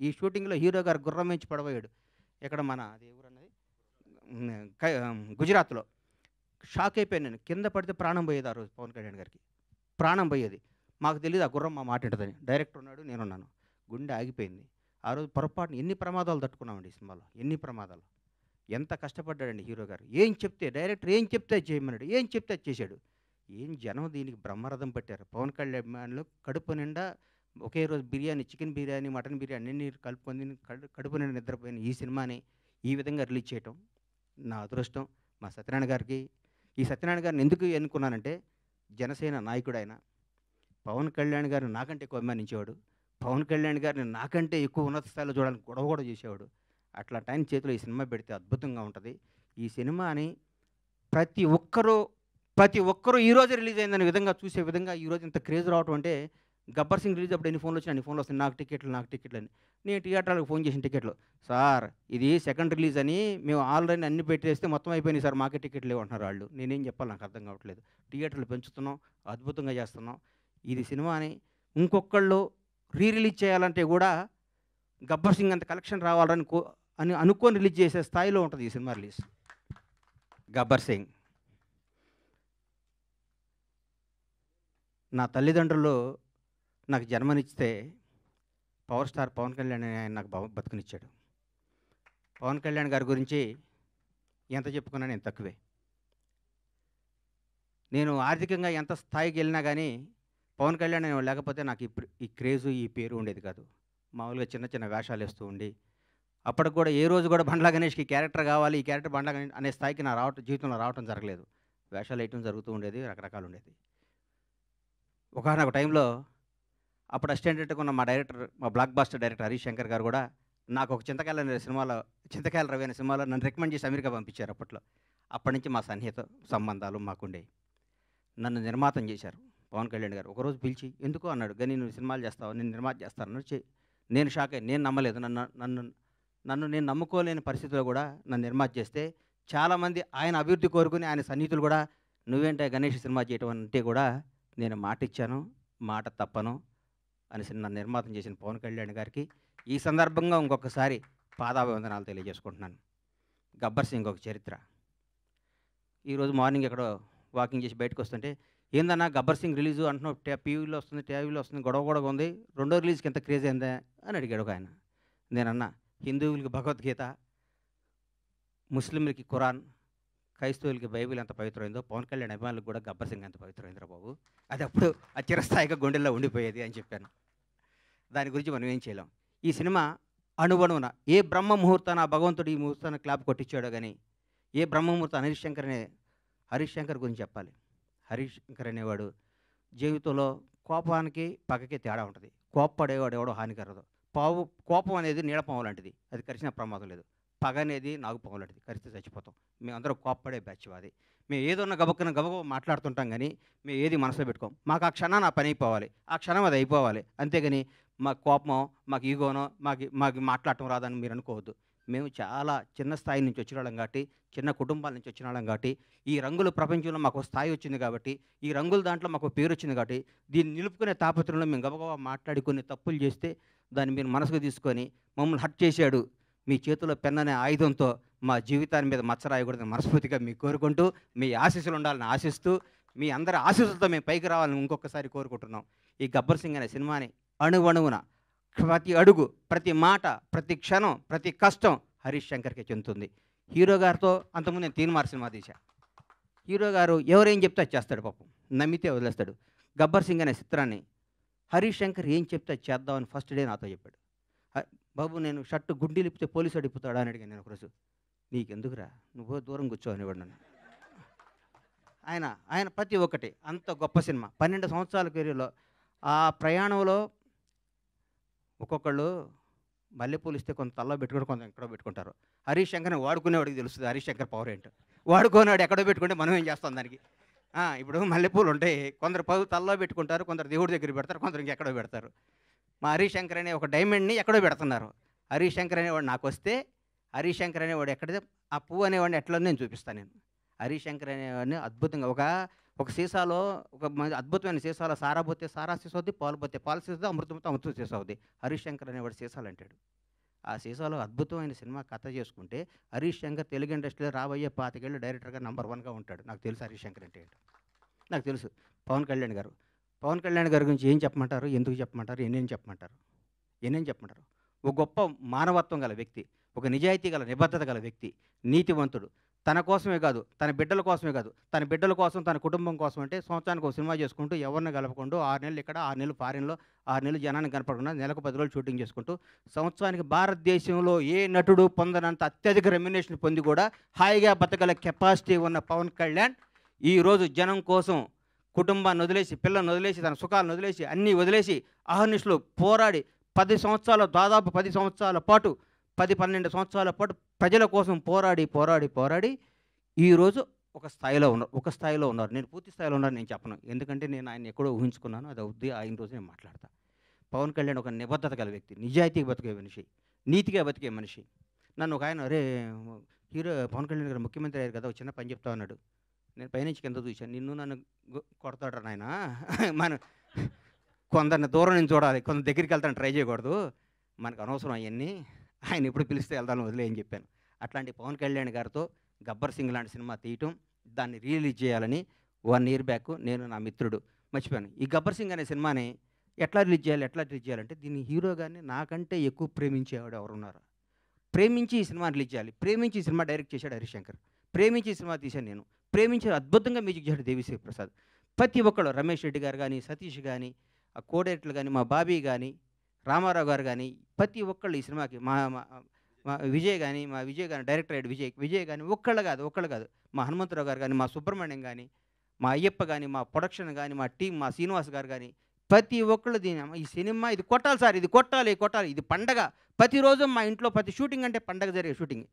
ఈ షూటింగ్‌లో హీరో గారు గుర్రం మించి పడబోయాడు. ఎక్కడ మన అది ఏ ఊరన్నది? గుజరాత్‌లో. షాక్ అయిపోయాను నేను. కింద పడితే ప్రాణం పోయేది ఆ రోజు పవన్ కళ్యాణ్ గారికి. ప్రాణం పోయేది. మాకు తెలీదు ఆ గుర్రం మా మాట ఇంటదని. డైరెక్టర్ ఉన్నాడు, నేనున్నాను. గుండె ఆగిపోయింది. ఆ రోజు పొరపాటున ఎన్ని ప్రమాదాలు తట్టుకున్నామండి ఈ సినిమాలో. ఎన్ని ప్రమాదాలు. ఎంత కష్టపడ్డాడండి హీరో గారు. ఏం చెప్తే డైరెక్టర్ ఏం చెప్తే అది చేయమన్నాడు. ఏం చెప్తే అది చేశాడు. ఏం జనం దీనికి బ్రహ్మరథం పట్టారు. పవన్ కళ్యాణ్ అభిమానులు కడుపు నిండా ఒకే రోజు బిర్యానీ, చికెన్ బిర్యానీ, మటన్ బిర్యానీ అన్నీ కలుపుకొని కడుపు నిండా నిద్రపోయిన ఈ సినిమాని ఈ విధంగా రిలీజ్ చేయటం నా అదృష్టం. మా సత్యనారాయణ గారికి ఈ సత్యనారాయణ గారిని ఎందుకు ఎన్నుకున్నానంటే జనసేన నాయకుడు ఆయన. పవన్ కళ్యాణ్ గారిని నాకంటే ఎక్కువ అభిమానించేవాడు. పవన్ కళ్యాణ్ గారిని నాకంటే ఎక్కువ ఉన్నత స్థాయిలో చూడాలని గొడవ కూడా చేసేవాడు. అట్లాంటి ఆయన చేతిలో ఈ సినిమా పెడితే అద్భుతంగా ఉంటుంది. ఈ సినిమాని ప్రతి ఒక్కరూ ఈరోజే రిలీజ్ అయిందనే విధంగా చూసే విధంగా ఈరోజు ఇంత క్రేజ్ రావటం అంటే గబ్బర్ సింగ్ రిలీజ్ అప్పుడు ఎన్ని ఫోన్లు వచ్చినా అన్ని ఫోన్లు వస్తాయి. నాకు టికెట్లు అని. నేను థియేటర్లకు ఫోన్ చేసిన టికెట్లు. సార్ ఇది సెకండ్ రిలీజ్ అని మేము ఆల్రెడీ అన్ని పెట్టేస్తే మొత్తం అయిపోయినాయి సార్, మాకే టికెట్లు లేవు అంటున్నారు వాళ్ళు. నేనేం చెప్పాలి, నాకు అర్థం కావట్లేదు. థియేటర్లు పెంచుతున్నాం, అద్భుతంగా చేస్తున్నాం. ఇది సినిమాని ఇంకొకళ్ళు రిలీజ్ చేయాలంటే కూడా గబ్బర్ సింగ్ అంత కలెక్షన్ రావాలని అనుకొని రిలీజ్ చేసే స్థాయిలో ఉంటుంది ఈ సినిమా రిలీజ్. గబ్బర్ సింగ్ నా తల్లిదండ్రులు నాకు జన్మనిస్తే పవర్ స్టార్ పవన్ కళ్యాణ్ ఆయన నాకు బతుకునిచ్చాడు. పవన్ కళ్యాణ్ గారి గురించి ఎంత చెప్పుకున్నా నేను తక్కువే. నేను ఆర్థికంగా ఎంత స్థాయికి వెళ్ళినా కానీ పవన్ కళ్యాణ్ లేకపోతే నాకు ఈ క్రేజు ఈ పేరు ఉండేది కాదు. మామూలుగా చిన్న చిన్న వేషాలు వేస్తూ ఉండి అప్పటికి కూడా ఏ రోజు కూడా బండ్లా గణేష్కి క్యారెక్టర్ కావాలి, ఈ క్యారెక్టర్ బండ్లా గణేష్ అనే స్థాయికి నా జీవితంలో రావటం జరగలేదు. వేషాలు వేయటం జరుగుతూ ఉండేది, రకరకాలు ఉండేది. ఒకనొక టైంలో అప్పుడు అసిస్టెంట్గా ఉన్న మా blockbuster director Harish Shankar garu కూడా నాకు ఒక చింతకాయల రవి అనే సినిమాలో నన్ను రికమెండ్ చేసి అమెరికా పంపించారు అప్పట్లో. అప్పటి నుంచి మా సన్నిహిత సంబంధాలు మాకుండేవి. నన్ను నిర్మాతం చేశారు పవన్ కళ్యాణ్ గారు. ఒకరోజు పిలిచి ఎందుకు అన్నాడు, గని నువ్వు సినిమాలు చేస్తావు, నేను నిర్మాత చేస్తాను. నేను షాక్ అయ్యి, నేను నమ్మలేదు. నన్ను నేను నమ్ముకోలేని పరిస్థితిలో కూడా నన్ను నిర్మాత చేస్తే చాలామంది ఆయన అభివృద్ధి కోరుకుని ఆయన సన్నిహితులు కూడా నువ్వేంటే గణేష్ సినిమా చేయటం అంటే కూడా నేను మాట ఇచ్చాను, మాట తప్పను అని నన్ను నిర్మాతం చేసిన పవన్ కళ్యాణ్ గారికి ఈ సందర్భంగా ఇంకొకసారి పాదాభివందనాలు తెలియజేసుకుంటున్నాను. గబ్బర్ సింగ్ ఒక చరిత్ర. ఈరోజు మార్నింగ్ ఎక్కడో వాకింగ్ చేసి బయటకు వస్తుంటే ఏందన్నా గబ్బర్ సింగ్ రిలీజు అంటున్నావు, టీవీలో వస్తుంది, గొడవ ఉంది, రెండో రిలీజ్కి ఎంత క్రేజ్ అయిందా అని అడిగాడు ఒక ఆయన. నేనన్నా హిందువులకి భగవద్గీత, ముస్లింలకి ఖురాన్, క్రైస్తవులకి బైబిల్ ఎంత పవిత్రమైందో పవన్ కళ్యాణ్ అభిమానులకు కూడా గబ్బర్ సింగ్ ఎంత పవిత్రమైందిరా బాబు, అది అప్పుడు ఆ చిరస్థాయిగా గుండెల్లో ఉండిపోయేది అని చెప్పాను. దాని గురించి మనం ఏం చేయలేం. ఈ సినిమా అణువణువున ఏ బ్రహ్మ ముహూర్తాన భగవంతుడు ఈ ముహూర్తాన్ని క్లాప్ కొట్టించాడో కానీ ఏ బ్రహ్మ ముహూర్తం హరీష్ శంకర్ గురించి చెప్పాలి. హరీష్ శంకర్ అనేవాడు జీవితంలో కోపానికి పగకి తేడా ఉంటుంది. కోప్పడేవాడు ఎవడో హానికరదు. కోపం అనేది నీడపాము లాంటిది, అది కరిచిన ప్రమాదం లేదు. పగ అనేది నాగుపాము లాంటిది, కరిస్తే చచ్చిపోతాం. మేమందరం కోప్పడే బ్యాచ్ అది. మేము ఏదన్నా గబగబ మాట్లాడుతుంటాం కానీ మేము ఏది మనసులో పెట్టుకోం. మాకు ఆ క్షణాన్ని ఆ పని అయిపోవాలి, ఆ క్షణం అది అయిపోవాలి. అంతేగాని మాకు కోపమో మాకు ఈగోనో మాకు మాట్లాడటం రాదని మీరు అనుకోవద్దు. మేము చాలా చిన్న స్థాయి నుంచి వచ్చిన వాళ్ళం కాబట్టి, చిన్న కుటుంబాల నుంచి వచ్చిన వాళ్ళం కాబట్టి, ఈ రంగుల ప్రపంచంలో మాకు స్థాయి వచ్చింది కాబట్టి, ఈ రంగుల దాంట్లో మాకు పేరు వచ్చింది కాబట్టి, దీన్ని నిలుపుకునే తాపత్రంలో మేము గబగబా మాట్లాడి కొన్ని తప్పులు చేస్తే దాన్ని మీరు మనసుకు తీసుకొని మమ్మల్ని హర్ట్ చేశాడు, మీ చేతిలో పెన్ అనే ఆయుధంతో మా జీవితాన్ని మీద మచ్చరాయకూడదని మనస్ఫూర్తిగా మీకు కోరుకుంటూ, మీ ఆశీస్సులు ఉండాలని ఆశిస్తూ, మీ అందరి ఆశీస్సులతో మేము పైకి రావాలని ఇంకొకసారి కోరుకుంటున్నాం. ఈ గబ్బర్ సింగ్ అనే సినిమాని అణువణువున ప్రతి అడుగు, ప్రతి మాట, ప్రతి క్షణం, ప్రతి కష్టం హరీష్ శంకర్కే చెందుతుంది. హీరో గారితో అంతకుముందు నేను తీన్మార్ సినిమా తీశా. హీరో గారు ఎవరేం చెప్తే అది చేస్తాడు, పాపం నమ్మితే వదిలేస్తాడు. గబ్బర్ సింగ్ అనే చిత్రాన్ని హరీష్ శంకర్ ఏం చెప్తే అది చేద్దామని ఫస్ట్ డే నాతో చెప్పాడు. బాబు నేను షర్టు గుండీ లిప్పితే పోలీసు అడిగిపోతాడా అని అడిగాను నేను ఒకరోజు. నీకెందుకురా, నువ్వు దూరం కూర్చో అనేవాడు నన్ను. ఆయన ప్రతి ఒక్కటి అంత గొప్ప సినిమా. 12 సంవత్సరాల కెరీర్లో ఆ ప్రయాణంలో ఒక్కొక్కళ్ళు మల్లెపూలు ఇస్తే కొంత తల్లో పెట్టుకుంటే కొంత ఎక్కడో పెట్టుకుంటారు. హరీష్ శంకర్ని వాడుకునేవాడికి తెలుస్తుంది హరీష్ శంకర్ పవర్ ఏంటో. వాడుకోనేవాడు ఎక్కడో పెట్టుకుంటే మనం ఏం చేస్తాం దానికి. ఇప్పుడు మల్లెపూలు ఉంటాయి, కొందరు తల్లో పెట్టుకుంటారు, కొందరు దేవుడి దగ్గర పెడతారు, కొందరు ఇంకెక్కడో పెడతారు. మా హరీష్ శంకర్ అనే ఒక డైమండ్ని ఎక్కడో పెడుతున్నారు. హరీష్ శంకర్ అనేవాడు నాకు వస్తే, హరీష్ శంకర్ అనేవాడు ఎక్కడితే ఆ పువ్వు అనేవాడిని ఎట్లా నేను చూపిస్తాను. నేను హరీష్ శంకర్ అనేవాడిని అద్భుతంగా ఒక సీసాలో ఒక అద్భుతమైన సీసాలో సారా పోతే సారా సీస అవుద్ది, పాలు పోతే పాలు సీస, అమృతంతో అమృతం సీస అవుద్ది. హరీష్ శంకర్ అనేవాడు సీసాలు అంటాడు. ఆ సీసాలో అద్భుతమైన సినిమా కథ చేసుకుంటే హరీష్ శంకర్ తెలుగు ఇండస్ట్రీలో రాబోయే 25 ఏళ్ళు డైరెక్టర్‌గా నంబర్ 1గా ఉంటాడు. నాకు తెలుసు హరీష్ శంకర్ అంటే ఏంటో. నాకు తెలుసు. పవన్ కళ్యాణ్ గారు. పవన్ కళ్యాణ్ గారి గురించి ఏం చెప్పమంటారు? ఎందుకు చెప్పమంటారు? ఎన్నేం చెప్పమంటారు? ఎన్నేం చెప్పమంటారు? ఒక గొప్ప మానవత్వం గల వ్యక్తి. ఒక నిజాయితీ గల, నిబద్ధత గల వ్యక్తి. నీతివంతుడు. తన కోసమే కాదు, తన బిడ్డల కోసమే కాదు, తన బిడ్డల కోసం, తన కుటుంబం కోసం అంటే సంవత్సరానికి ఒక సినిమా చేసుకుంటూ ఎవరిని కలపకుండా 6 నెలలు ఇక్కడ, 6 నెలలు ఫారిన్‌లో, 6 నెలలు జనానికి కనపడకుండా నెలకు 10 రోజులు షూటింగ్ చేసుకుంటూ సంవత్సరానికి భారతదేశంలో ఏ నటుడు పొందనంత అత్యధిక రెమ్యునరేషన్ పొంది కూడా హాయిగా బతకగల కెపాసిటీ ఉన్న పవన్ కళ్యాణ్ ఈరోజు జనం కోసం కుటుంబాన్ని వదిలేసి, పిల్లల్ని వదిలేసి, తన సుఖాలను వదిలేసి, అన్నీ వదిలేసి అహర్నిశలు పోరాడి 10 సంవత్సరాలు, దాదాపు 10 సంవత్సరాల పాటు 10, 12 సంవత్సరాల పాటు ప్రజల కోసం పోరాడి ఈరోజు ఒక స్థాయిలో ఉన్నారు. నేను పూర్తి స్థాయిలో ఉన్నారని నేను చెప్పను. ఎందుకంటే నేను ఆయన్ని ఎక్కడో ఊహించుకున్నాను. అది అవుద్ది. ఆయన రోజు నేను మాట్లాడతా. పవన్ కళ్యాణ్ ఒక నిబద్ధత గల వ్యక్తి. నిజాయితీగా బతికే మనిషి. నీతిగా బతికే మనిషి. నన్ను ఒక ఆయన, "అరే హీరో పవన్ కళ్యాణ్ గారు ముఖ్యమంత్రి అయ్యారు కదా! ఒక చిన్న పని చెప్తా" అన్నాడు. నేను పైనుంచి కింద చూశాను. నిన్ను నన్ను కొడతాడురా నాయనా! మనం కొందరిని దూరం నుంచి చూడాలి. కొందరి దగ్గరికి వెళ్తాను ట్రై చేయకూడదు. మనకు అనవసరం అయన్నీ. ఆయన ఎప్పుడు పిలిస్తే వెళ్తాను వదిలేయని చెప్పాను. అట్లాంటి పవన్ కళ్యాణ్ గారితో 'గబ్బర్ సింగ్' లాంటి సినిమా తీయటం, దాన్ని రిలీజ్ చేయాలని 1 ఇయర్ బ్యాక్ నేను, నా మిత్రుడు మర్చిపోయాను. ఈ 'గబ్బర్ సింగ్' అనే సినిమాని ఎట్లా రిలీజ్ చేయాలంటే దీన్ని హీరో గారిని నాకంటే ఎక్కువ ప్రేమించేవాడు ఎవరున్నారు? ప్రేమించి ఈ సినిమా రిలీజ్ చేయాలి. ప్రేమించి ఈ సినిమా డైరెక్ట్ చేశాడు హరీష్ శంకర్. ప్రేమించి ఈ సినిమా తీశాను నేను. ప్రేమించి అద్భుతంగా మ్యూజిక్ చేశాడు దేవిశ్రీ ప్రసాద్. ప్రతి ఒక్కళ్ళు రమేష్ రెడ్డి గారు కానీ, సతీష్ కానీ, ఆ కో-డైరెక్టర్లు కానీ, మా బాబీ కానీ, రామారావు గారు కానీ, ప్రతి ఒక్కళ్ళు ఈ సినిమాకి మా విజయ్ కానీ డైరెక్టర్ అయ్యాడు విజయ్ కానీ ఒక్కళ్ళు కాదు. మా హనుమంతరావు గారు కానీ, మా సుబ్రహ్మణ్యం కానీ, మా అయ్యప్ప కానీ, మా ప్రొడక్షన్ కానీ, మా టీం, మా శ్రీనివాస్ గారు కానీ, ప్రతి ఒక్కళ్ళు ఈ సినిమా ఇది కొట్టాలి సార్, ఇది కొట్టాలి, ఇది పండగ. ప్రతిరోజు మా ఇంట్లో ప్రతి షూటింగ్ అంటే పండగ జరిగే షూటింగ్.